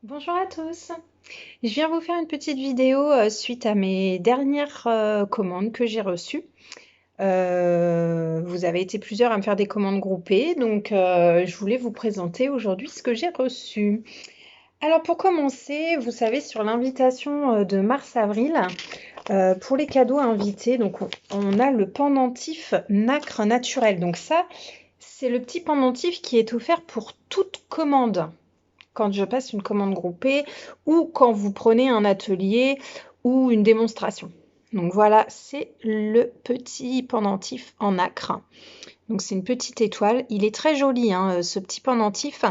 Bonjour à tous. Je viens vous faire une petite vidéo suite à mes dernières commandes que j'ai reçues. Vous avez été plusieurs à me faire des commandes groupées, donc je voulais vous présenter aujourd'hui ce que j'ai reçu. Alors pour commencer, vous savez, sur l'invitation de mars-avril, pour les cadeaux invités, donc on a le pendentif nacre naturel. Donc ça, c'est le petit pendentif qui est offert pour toute commande quand je passe une commande groupée ou quand vous prenez un atelier ou une démonstration. Donc voilà, c'est le petit pendentif en nacre. Donc c'est une petite étoile. Il est très joli, hein, ce petit pendentif.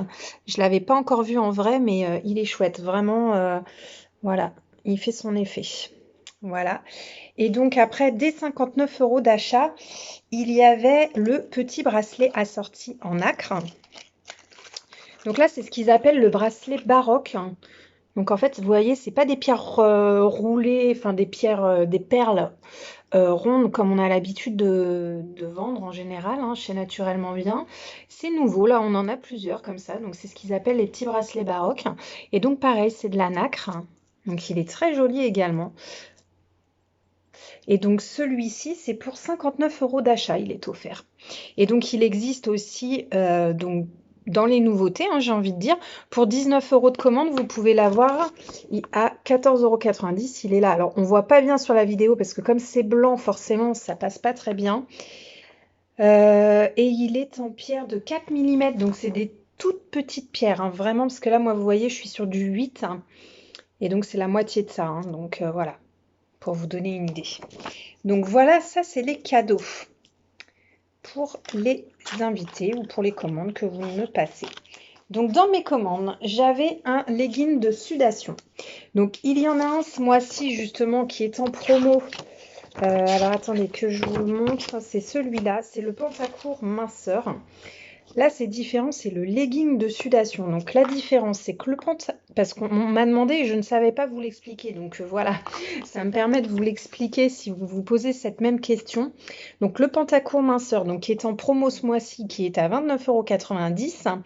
Je ne l'avais pas encore vu en vrai, mais il est chouette. Vraiment, voilà, il fait son effet. Voilà. Et donc après, dès 59 € d'achat, il y avait le petit bracelet assorti en nacre. Donc là, c'est ce qu'ils appellent le bracelet baroque. Donc en fait, vous voyez, c'est pas des pierres roulées, enfin des pierres, des perles rondes comme on a l'habitude de vendre en général, hein, chez Naturellement Bien. C'est nouveau, là on en a plusieurs comme ça. Donc c'est ce qu'ils appellent les petits bracelets baroques. Et donc pareil, c'est de la nacre. Donc il est très joli également. Et donc celui-ci, c'est pour 59 € d'achat, il est offert. Et donc il existe aussi donc dans les nouveautés, hein, j'ai envie de dire, pour 19 € de commande, vous pouvez l'avoir à 14,90 €. Il est là. Alors on voit pas bien sur la vidéo parce que comme c'est blanc, forcément, ça passe pas très bien. Et il est en pierre de 4 mm, donc c'est des toutes petites pierres, hein, vraiment, parce que là, moi, vous voyez, je suis sur du 8, hein, et donc c'est la moitié de ça, hein, donc voilà, pour vous donner une idée. Donc voilà, ça c'est les cadeaux pour les invités ou pour les commandes que vous me passez. Donc dans mes commandes, j'avais un legging de sudation. Donc il y en a un ce mois-ci justement qui est en promo. Alors attendez que je vous le montre, c'est celui-là, c'est le pantacourt minceur. Là, c'est différent, c'est le legging de sudation. Donc la différence, c'est que le pantalon, parce qu'on m'a demandé et je ne savais pas vous l'expliquer. Donc voilà, ça me permet de vous l'expliquer si vous vous posez cette même question. Donc le pantacourt minceur, donc qui est en promo ce mois-ci, qui est à 29,90 €.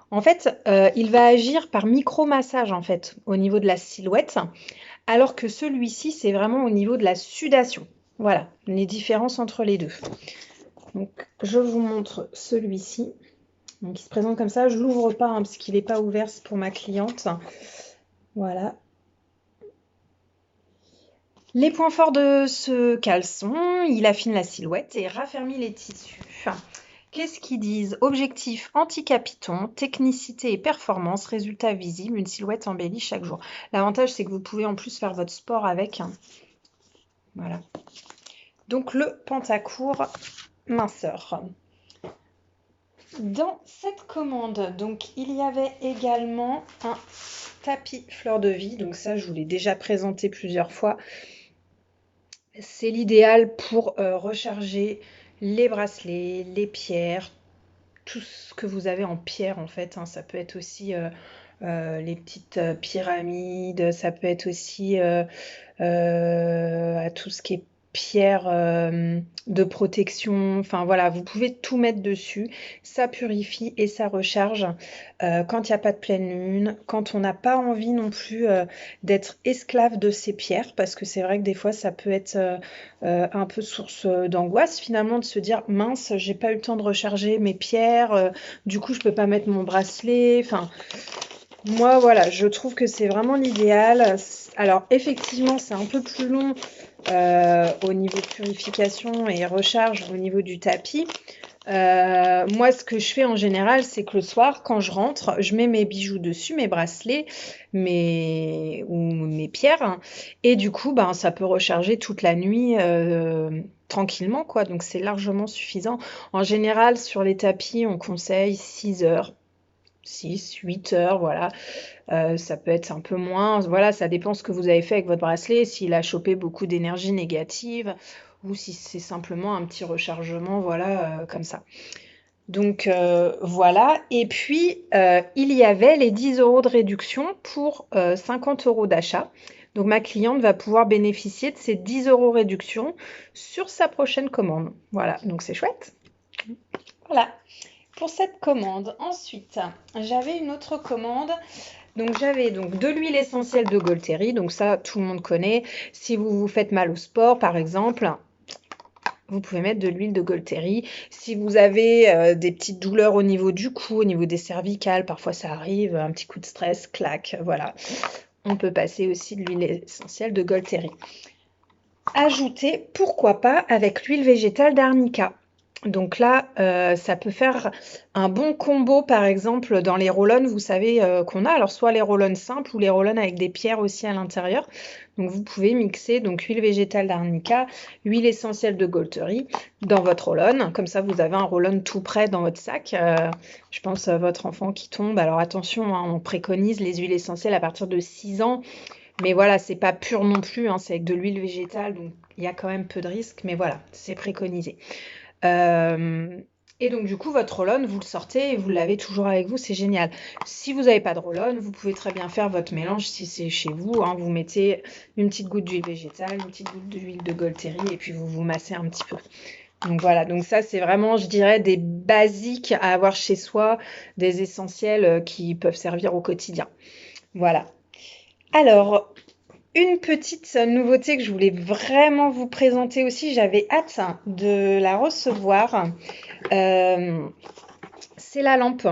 En fait, il va agir par micro-massage en fait au niveau de la silhouette, alors que celui-ci, c'est vraiment au niveau de la sudation. Voilà, les différences entre les deux. Donc je vous montre celui-ci. Donc il se présente comme ça. Je l'ouvre pas hein, parce qu'il n'est pas ouvert, c'est pour ma cliente. Voilà. Les points forts de ce caleçon, il affine la silhouette et raffermit les tissus. Qu'est-ce qu'ils disent? Objectif anti-capiton, technicité et performance, résultat visible, une silhouette embellie chaque jour. L'avantage, c'est que vous pouvez en plus faire votre sport avec. Voilà. Donc le pantacourt minceur. Dans cette commande, donc il y avait également un tapis fleur de vie. Donc ça, je vous l'ai déjà présenté plusieurs fois. C'est l'idéal pour recharger les bracelets, les pierres, tout ce que vous avez en pierre en fait, hein. Ça peut être aussi les petites pyramides, ça peut être aussi à tout ce qui est pierre de protection. Enfin voilà, vous pouvez tout mettre dessus. Ça purifie et ça recharge quand il n'y a pas de pleine lune, quand on n'a pas envie non plus d'être esclave de ces pierres, parce que c'est vrai que des fois ça peut être un peu source d'angoisse finalement de se dire mince, j'ai pas eu le temps de recharger mes pierres, du coup je peux pas mettre mon bracelet. Enfin, moi voilà, je trouve que c'est vraiment l'idéal. Alors effectivement, c'est un peu plus long au niveau de purification et recharge au niveau du tapis. Moi, ce que je fais en général, c'est que le soir, quand je rentre, je mets mes bijoux dessus, mes bracelets, ou mes pierres, hein, et du coup, ben, ça peut recharger toute la nuit tranquillement, quoi. Donc, c'est largement suffisant. En général, sur les tapis, on conseille 6 heures. 6, 8 heures, voilà. Ça peut être un peu moins. Voilà, ça dépend ce que vous avez fait avec votre bracelet, s'il a chopé beaucoup d'énergie négative ou si c'est simplement un petit rechargement, voilà, comme ça. Donc voilà. Et puis, il y avait les 10 € de réduction pour 50 € d'achat. Donc ma cliente va pouvoir bénéficier de ces 10 € réduction sur sa prochaine commande. Voilà, donc c'est chouette. Voilà pour cette commande. Ensuite, j'avais une autre commande. Donc j'avais donc de l'huile essentielle de Golteri, donc ça tout le monde connaît. Si vous vous faites mal au sport par exemple, vous pouvez mettre de l'huile de Golteri. Si vous avez des petites douleurs au niveau du cou, au niveau des cervicales, parfois ça arrive, un petit coup de stress, clac, voilà. On peut passer aussi de l'huile essentielle de Golteri. Ajoutez, pourquoi pas, avec l'huile végétale d'arnica. Donc là, ça peut faire un bon combo, par exemple, dans les roll-on, vous savez, qu'on a. Alors, soit les roll-on simples ou les roll-on avec des pierres aussi à l'intérieur. Donc, vous pouvez mixer donc huile végétale d'arnica, huile essentielle de Golteri dans votre roll-on. Comme ça, vous avez un roll-on tout prêt dans votre sac. Je pense à votre enfant qui tombe. Alors, attention, hein, on préconise les huiles essentielles à partir de 6 ans. Mais voilà, c'est pas pur non plus, hein, c'est avec de l'huile végétale, donc il y a quand même peu de risques. Mais voilà, c'est préconisé. Et donc du coup, votre roll-on, vous le sortez et vous l'avez toujours avec vous, c'est génial. Si vous n'avez pas de roll-on, vous pouvez très bien faire votre mélange si c'est chez vous, hein. Vous mettez une petite goutte d'huile végétale, une petite goutte d'huile de Golteri et puis vous vous massez un petit peu. Donc voilà, donc ça c'est vraiment, je dirais, des basiques à avoir chez soi, des essentiels qui peuvent servir au quotidien. Voilà. Alors, une petite nouveauté que je voulais vraiment vous présenter aussi, j'avais hâte de la recevoir, c'est la lampe.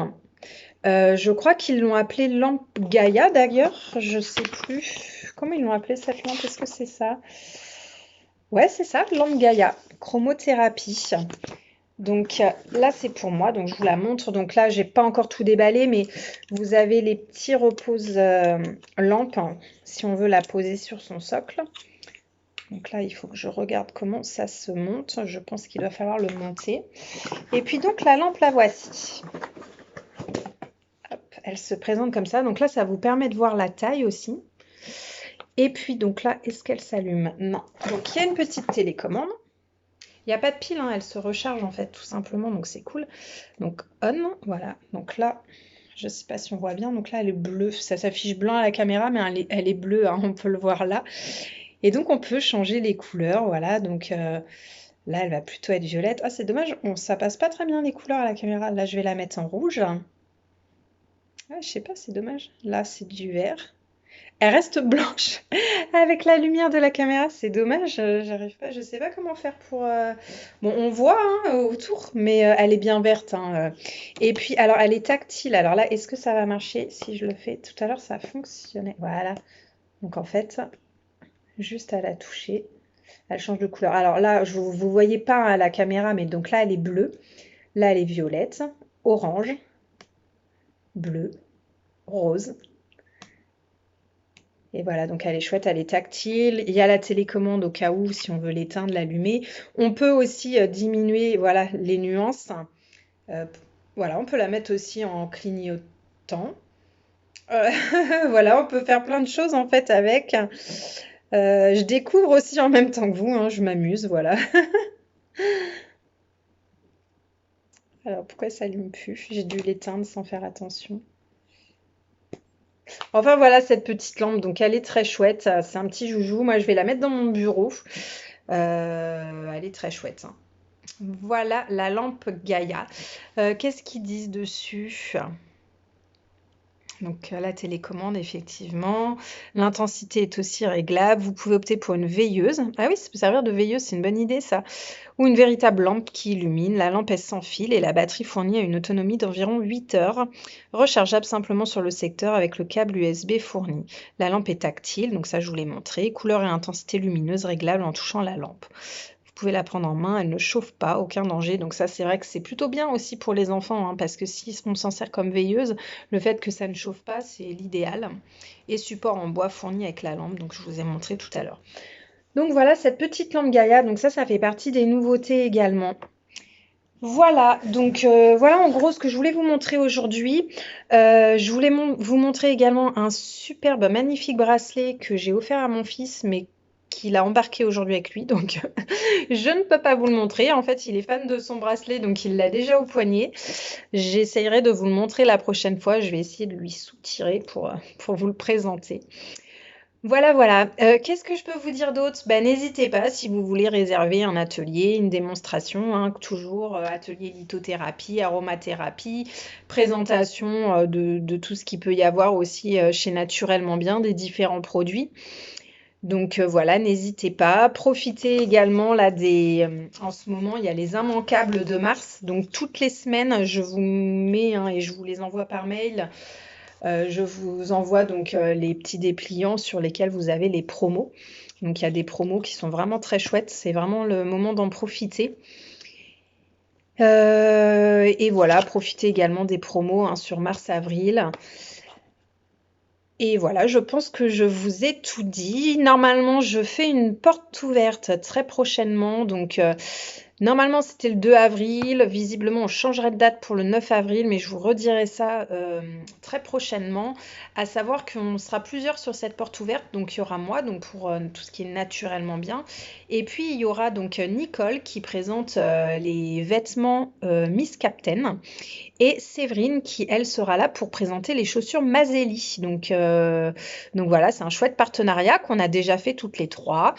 Je crois qu'ils l'ont appelée lampe Gaïa d'ailleurs, je sais plus. Comment ils l'ont appelée cette lampe? Est-ce que c'est ça? Ouais, c'est ça, lampe Gaïa, chromothérapie. Donc là, c'est pour moi, donc je vous la montre. Donc là, j'ai pas encore tout déballé, mais vous avez les petits repose-lampes, hein, si on veut la poser sur son socle. Donc là, il faut que je regarde comment ça se monte. Je pense qu'il va falloir le monter. Et puis donc, la lampe, la voici. Hop, elle se présente comme ça. Donc là, ça vous permet de voir la taille aussi. Et puis donc là, est-ce qu'elle s'allume? Non. Donc il y a une petite télécommande. Il n'y a pas de pile, hein, elle se recharge en fait tout simplement, donc c'est cool. Donc on, voilà. Donc là, je ne sais pas si on voit bien, donc là elle est bleue, ça s'affiche blanc à la caméra, mais elle est bleue, hein, on peut le voir là. Et donc on peut changer les couleurs, voilà. Donc là elle va plutôt être violette. Ah c'est dommage, ça passe pas très bien les couleurs à la caméra. Là je vais la mettre en rouge. Ah, je sais pas, c'est dommage. Là c'est du vert. Elle reste blanche avec la lumière de la caméra, c'est dommage, j'arrive pas, je sais pas comment faire pour... Bon, on voit hein, autour, mais elle est bien verte, hein. Et puis, alors, elle est tactile. Alors là, est-ce que ça va marcher si je le fais? Tout à l'heure, ça a fonctionné. Voilà. Donc en fait, juste à la toucher, elle change de couleur. Alors là, vous voyez pas à la caméra, mais donc là, elle est bleue. Là, elle est violette, orange, bleu, rose. Et voilà, donc elle est chouette, elle est tactile. Il y a la télécommande au cas où, si on veut l'éteindre, l'allumer. On peut aussi diminuer voilà, les nuances. Voilà, on peut la mettre aussi en clignotant. Voilà, on peut faire plein de choses en fait avec. Je découvre aussi en même temps que vous, hein, je m'amuse, voilà. Alors pourquoi ça s'allume plus? J'ai dû l'éteindre sans faire attention. Enfin voilà cette petite lampe, donc elle est très chouette, c'est un petit joujou. Moi je vais la mettre dans mon bureau. Elle est très chouette, hein. Voilà la lampe Gaïa. Qu'est-ce qu'ils disent dessus? Donc la télécommande, effectivement. L'intensité est aussi réglable. Vous pouvez opter pour une veilleuse. Ah oui, ça peut servir de veilleuse, c'est une bonne idée ça. Ou une véritable lampe qui illumine. La lampe est sans fil et la batterie fournit à une autonomie d'environ 8 heures. Rechargeable simplement sur le secteur avec le câble USB fourni. La lampe est tactile, donc ça je vous l'ai montré. Couleur et intensité lumineuse réglables en touchant la lampe. Vous pouvez la prendre en main, elle ne chauffe pas, aucun danger. Donc ça, c'est vrai que c'est plutôt bien aussi pour les enfants, hein, parce que si on s'en sert comme veilleuse, le fait que ça ne chauffe pas, c'est l'idéal. Et support en bois fourni avec la lampe, donc je vous ai montré tout à l'heure. Donc voilà cette petite lampe Gaïa, donc ça fait partie des nouveautés également. Voilà, donc voilà en gros ce que je voulais vous montrer aujourd'hui. Je voulais vous montrer également un superbe, magnifique bracelet que j'ai offert à mon fils, mais qu'il a embarqué aujourd'hui avec lui, donc je ne peux pas vous le montrer. En fait, il est fan de son bracelet, donc il l'a déjà au poignet. J'essayerai de vous le montrer la prochaine fois. Je vais essayer de lui soutirer pour vous le présenter. Voilà, voilà. Qu'est-ce que je peux vous dire d'autre? Bah, n'hésitez pas si vous voulez réserver un atelier, une démonstration, hein, toujours atelier lithothérapie, aromathérapie, présentation de tout ce qu'il peut y avoir aussi chez Naturellement Bien, des différents produits. Donc voilà, n'hésitez pas. Profitez également là en ce moment, il y a les immanquables de mars. Donc toutes les semaines, je vous mets hein, et je vous les envoie par mail. Je vous envoie donc les petits dépliants sur lesquels vous avez les promos. Donc il y a des promos qui sont vraiment très chouettes. C'est vraiment le moment d'en profiter. Et voilà, profitez également des promos hein, sur mars-avril. Et voilà, je pense que je vous ai tout dit. Normalement, je fais une porte ouverte très prochainement. Donc, normalement, c'était le 2 avril. Visiblement, on changerait de date pour le 9 avril, mais je vous redirai ça très prochainement. À savoir qu'on sera plusieurs sur cette porte ouverte. Donc, il y aura moi, donc pour tout ce qui est naturellement bien. Et puis, il y aura donc Nicole qui présente les vêtements Miss Captain. Et Séverine qui, elle, sera là pour présenter les chaussures Maselli. Donc voilà, c'est un chouette partenariat qu'on a déjà fait toutes les trois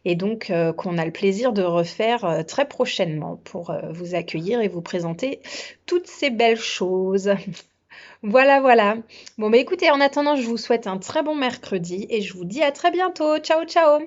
et donc qu'on a le plaisir de refaire très prochainement pour vous accueillir et vous présenter toutes ces belles choses. Voilà, voilà. Bon, bah écoutez, en attendant, je vous souhaite un très bon mercredi et je vous dis à très bientôt. Ciao, ciao!